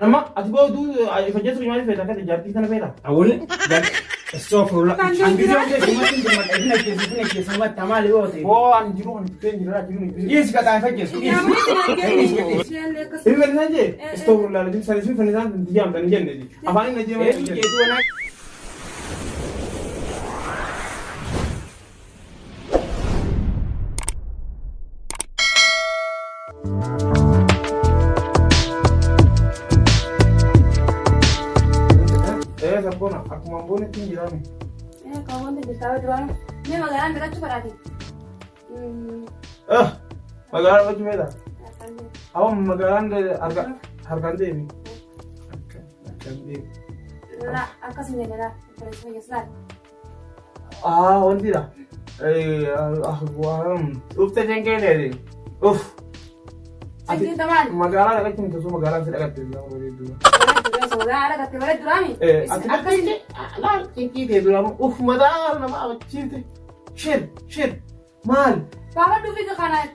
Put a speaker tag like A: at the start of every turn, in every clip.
A: أنا ما أتبغى دو فجأة سوي مالي فيتا كده جارتي كنا فيتا
B: أقول جد استغفر الله أنجزي أنجزي سمعت إنت ما تبين كيس سمعت تمالي وقتي
A: هو أنا جرو أنا تين جرا جرو
B: يس كذا فجأة
A: إيه فنان جي استغفر الله لازم سالسين فنان تجيء أمتى نجي ندي أفاني نجي ما نجي Sabona, aku mampu nih tinggi lagi.
C: Kamu nanti tahu doang. Ini magalan mereka tuh berarti.
A: Magalan apa cuma itu? Awam magalan deh harga ini.
C: Lah, aku sendiri lah. Terus menyesal.
A: Wanti dah. Gua ufte jengkel deh.
C: Sendiri teman.
A: Magalan ada cuma tuh magalan sih dekat tuh yang itu.
C: Ada kata balik durami.
A: Aku sih, lah cingki deh dulu. Magalan nama apa cinta? Shir, mal.
C: Papa tuh pikir kanan.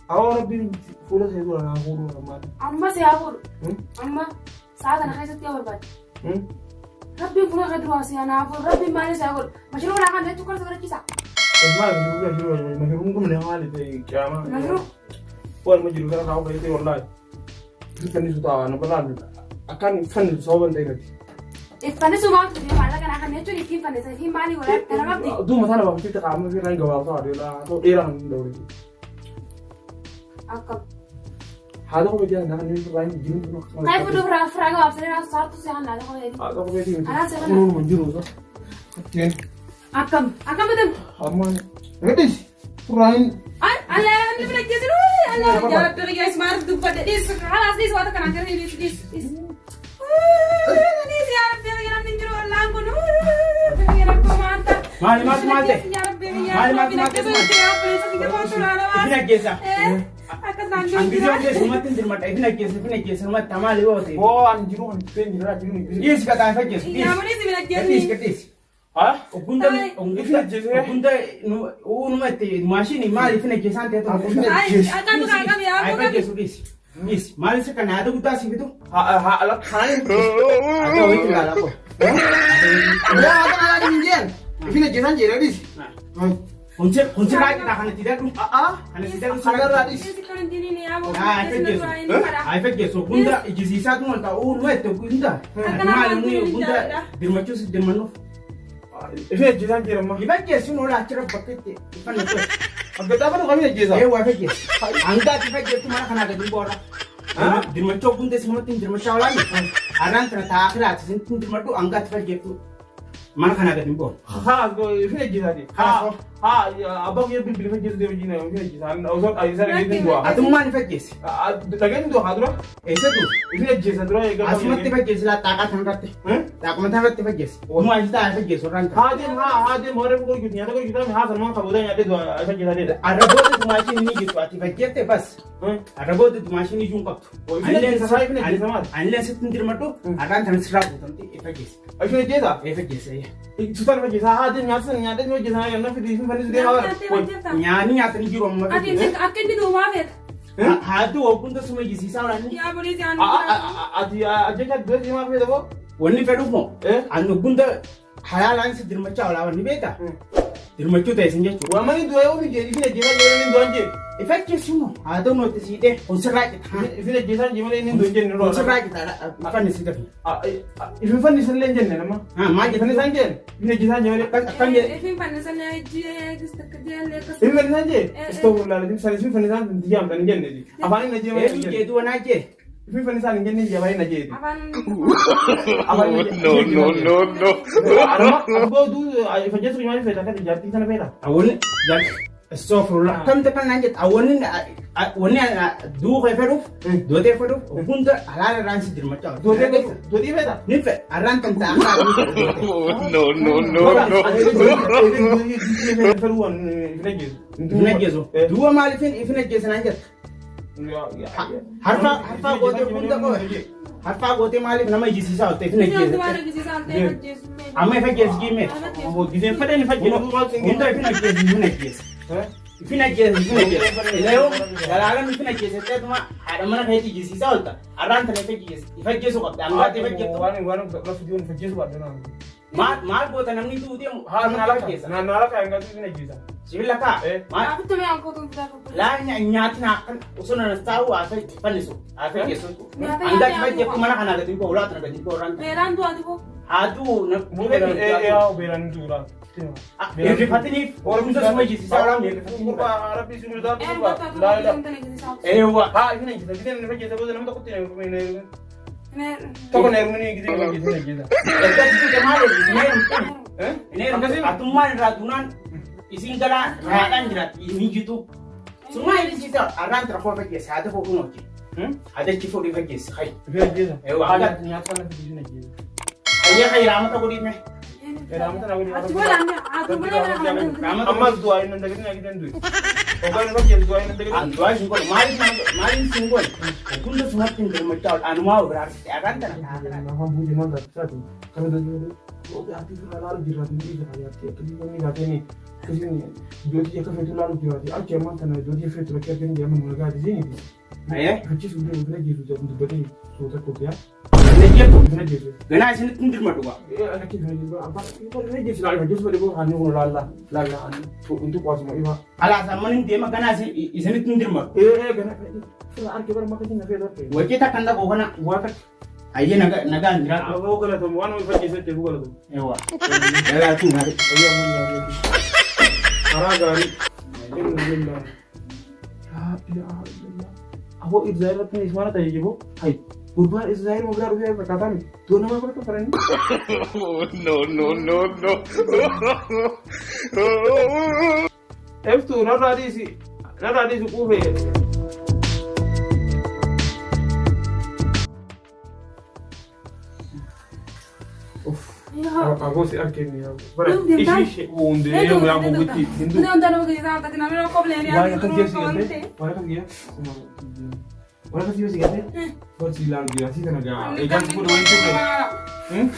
A: Awal lebih full sih dulu aku dulu mal.
C: Amma sih aku. Amma saat anak saya setiap berbat. Rabbi full kadru asih anak aku. Rabbi mana sih aku? Masih lu nak dia tukar segera kisah.
A: Mal juga masih rumah mana mal itu kiamat.
C: Masih.
A: Wah, mau jadi orang tahu itu online. Kita ni sudah anak benar. Akan fan soban deh nanti.
C: Fan semua tu dia malah kan akan itu ikin fan saya ikin bani orang kenapa di?
A: Tu masalah apa kita kamu sih lain gawal tuh ada atau Iran dulu.
C: Akak.
A: Hado ko dia nak ni lain jiru tu.
C: Kayak perlu fraga apa sih nak satu sih kan ada kau jadi.
A: Aku beti.
C: Anak saya.
A: Jiru tu. Ken.
C: Akam betul.
A: Aman. Ngerti? Lain.
C: Allah, ni bila jadi lu, Allah jawab tu lagi smart tu pada dia sekarang asli suatu kan akhirnya ini. Ni siapa dia yang ninjau orang pun, dia yang pemantau.
B: Mali. Ipina kesa. Anjizia nje sumati ndirmata ipina kesa sumati tamali wote.
A: Oh, anjiru anjing jiru.
B: Yes kata fajes.
C: Ya mana sih bila jadi?
B: Ketis.
A: Okunda
B: numate mashini mali ipina kesa ante to.
C: Akan ya.
B: Ai fajes udis. Yes, mali se kana adu kutasi gitu.
A: Alat khain.
B: Ada witi ngala ko.
A: Ya, ada ninjen. Ipina kesa jiru dis.
B: Kunci lagi nak hanya tidak tu. Hanya tidak tu.
A: Sagar radis.
B: Ai fajes so kunda ijizi sa tu manta numate kunda. Mali kunda dirmanu.
A: Ipina kesa jiru mah.
B: Fajes no la chira pakete. Ipana to.
A: Agak apa tu kami kesa?
B: Wa fajes. Anda fajes tu mana kana gadin bora. Dirmacho kunde sematin dirmacho lagi. Aran kana taakira sin dirmatu angga fajes tu. Mana kana gadin bora.
A: Ipina kesa di. Abang ya beli fajes dia begini, ipina kesa. Ausat aisar gitu dua.
B: Atu mana fajes?
A: Lagi dua hadro.
B: Esa tu.
A: Ipina kesa dua.
B: Asmati fajes la takat hangatte. Takat hangatte fajes. Mu ajta fajes orang.
A: Hadim orang pukul gitu. Nyata kalau kita mah sama kabudan ada dua aja kita ada.
B: Ada bote tu machine ni gitu. Ati fajes te bas. Ada bote tu machine ni jungkap. Anlen setin dirmatu. Akan transfer bukan ti fajes.
A: Ipina kesa?
B: Fajes ya.
A: Sutar fajes. Hadim nyata ni kesa yang nak fidi fidi dia awal.
B: Nyani nyata ni jiro amma.
C: Ati akan di rumah bet.
B: Hadu opun tu semua gisi sawan ni.
C: Ya boleh jangan.
A: Ati aja kan dua lima fidi apa?
B: Wani fedu mo. Anu bunda hayalan se dirmacha wala ni beta. Dirmachu te senja chu.
A: Wamani dua yang ni ipina kesa ni dua je.
B: Fajes sumo. Adu no te side. Unsra kita.
A: Ipina kesa ni ni dua je ni rola.
B: Unsra kita. Apa ni sida.
A: Ipina fani sanlen je ni nama.
B: Ma je
A: Fani sanjen. Ipina kesa ni
C: Kan ya. Ifin panesannya aja kerja lekas.
A: Ipina fani sanje. Astagfirullah lazim salisin fani sanjen dia am tani je ni. Afani na je ma.
B: Je tu na je.
A: Ipina fani sanjen ni je ma na je.
C: Apan
D: No.
A: Aku tu fajes tu mari feta kan jati sana feta.
B: Awon jan astagfirullah. Kam te pan nanjet awon woni du ko fedu. Do te fedu. Bunda halala ransi dirmacha.
A: Dua dia feta.
B: Ni fe aran kan ta.
D: No.
B: Negezo. Dua mali fin ifnegezo nanjet. Harfa gote bunda ko. Harfa gote mali nama jisi sa te ifnegezo. Amma ifnegezo gime. Wo gizen fada ni fajje. Bunda ifnegezo. فينا جيس اليوم دلالة فينا جيس تما هذا ما نفهم جيس سالتا أران تنا فجيس يفجيس وقت أنا تفجيس
A: وانا رفضيون فجيس وقتنا
B: ما بوت أنا مني تودي
A: ها نالك أنقذ فينا جيسا
B: سيبلا كا
C: ما أبي تمي أنكو تنتظر
B: لا نياتنا وصلنا نستاو عارف فنسو عارف جيسو أنقذ فجيس كم أنا كنا قديم بولا تنا قديم بوران
C: بيران دو أديكو
B: هادو
A: بيران إيه بيران دورا
B: يجي فاتني ورم تسمع جيس سالام
A: kurba Arabi sunu da
C: kurba
A: la la
B: أيوة
A: ha ina jisa gidan ne fage saboda nan da kutte ne kuma ne
C: ne
A: to ko ne mun gidan ne gidan ne gidan
B: Erga itu kemana? Ini atumma radunan isingala radan jerat ini gitu. Semua ini kita aran terkau pakai ada kok ngoci. Ada cifo di pakai hai.
A: fage
B: Ada
A: nyata na fage ne gidan
B: ayah kai ramu tak boleh meh.
A: ramata na wani
C: أتبغى
A: amma zuwa ina da gidan duyi ko ga ne fage zuwa ina da gidan
B: Antua singkol, main singkol. Kun tu semua tinggal macam anu mau berarti akan tak.
A: na han buje man da sati kana da jode ko da ati na lalu jirat ni da ya te kadi ni ga te ni kadi ni jodi ya ka fetu lalu jirat al ke man tan jodi ya fetu ke ke ni ya mun ga di ni
B: Ayah,
A: kaci su ne gisu da mun da dai so ta ko ya
B: ini dia tu.
A: ne gisu
B: Kena sini tinggal macam apa?
A: ana ki ne gisu amma ko ne gisu la ga gisu da ko hanu ko la to untu ko asma iwa
B: Alasan mana dia makan nasi, sini tinggal macam.
A: gana sura ar ke bar maka ni na fe da ke
B: Wajib tak kanda kau kena.
A: wata
B: Ayah naga anjrat.
A: ko kala to wani fage sai te ko kala to
B: Ewa. Jaga tu nari.
A: ayya mun ya ara gari alhamdulillah ya ilaha illallah aho Israel अपने इसमाना चाहिए वो हाय कुर्बान इस्राइल मगर रुपया बताता नहीं तो ना मैं तो करेंगे
D: no.
A: एफ तो ना रादी सी कोफे अगो से अके नहीं है पर इसी ओंदे ये मैं आपको बुद्धि Hindu
C: ne onda no que está que no me lo coble ni
A: via का कैसे कहते वाया का गया वाया का कैसे कहते और सीलान गया सी ना गया एक बार पूरे वहीं से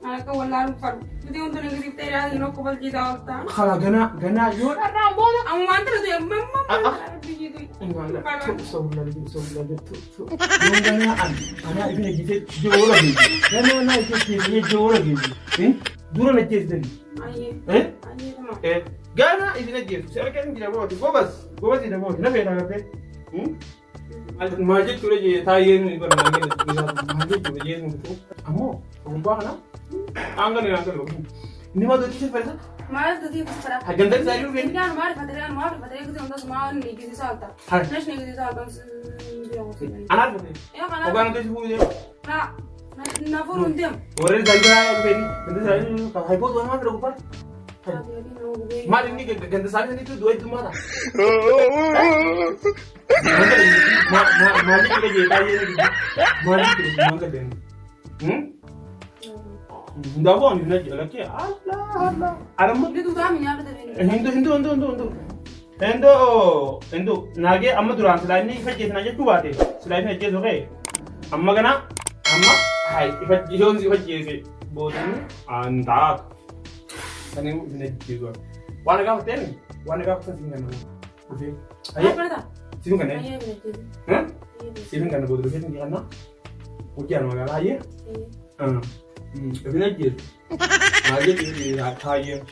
C: Ana ka wala par. Hindi onda no que te ya no coble ji da alta.
A: خلا غنا يو
C: Ang mantra do mamma.
A: أنا ابن جيت جورا جيت أنا جيت جورا جيت دورا نجيت دني
C: Aye.
A: إيه
C: Aye.
A: Gana ابن جيت سألك أنا جيت بوت بس إذا بوت نبي أنا كده ما جيت تقول جي تايين يقول ما جيت تقول جي مكتو أمو أقوم بقى أنا إني ما دوتي شفرة
C: Mas do tipo para.
A: هجندك زايلو بين
C: Kan mar fatare que te onda suma ni que se salta. Nas ni que se salta.
A: أنا أعرف
C: Ya kana.
A: وكان دوتي فوق ده
C: Na furun dem.
A: ورين زايلو بين أنت زايلو هاي بود وين ما في ركوبات ما لني كنت سالي نيتو دوي تمارا ما لي كده جيتا يي ما لي كده ما كده ndabo ni naji alake Allah aramu
C: Ni tu da mi ya da
A: hindu nage amma duran silai ni fajje naje tuwate silai ni fajje soge amma gana amma hai fajje yon si fajje se bodin anda tani ni jigo wana ga hotel wana ga hotel singana oke
C: Aye. Aye.
A: singana
C: Aye.
A: singana bodo ke singana oke ana magala aye ابن الجد ما جيت لي هاي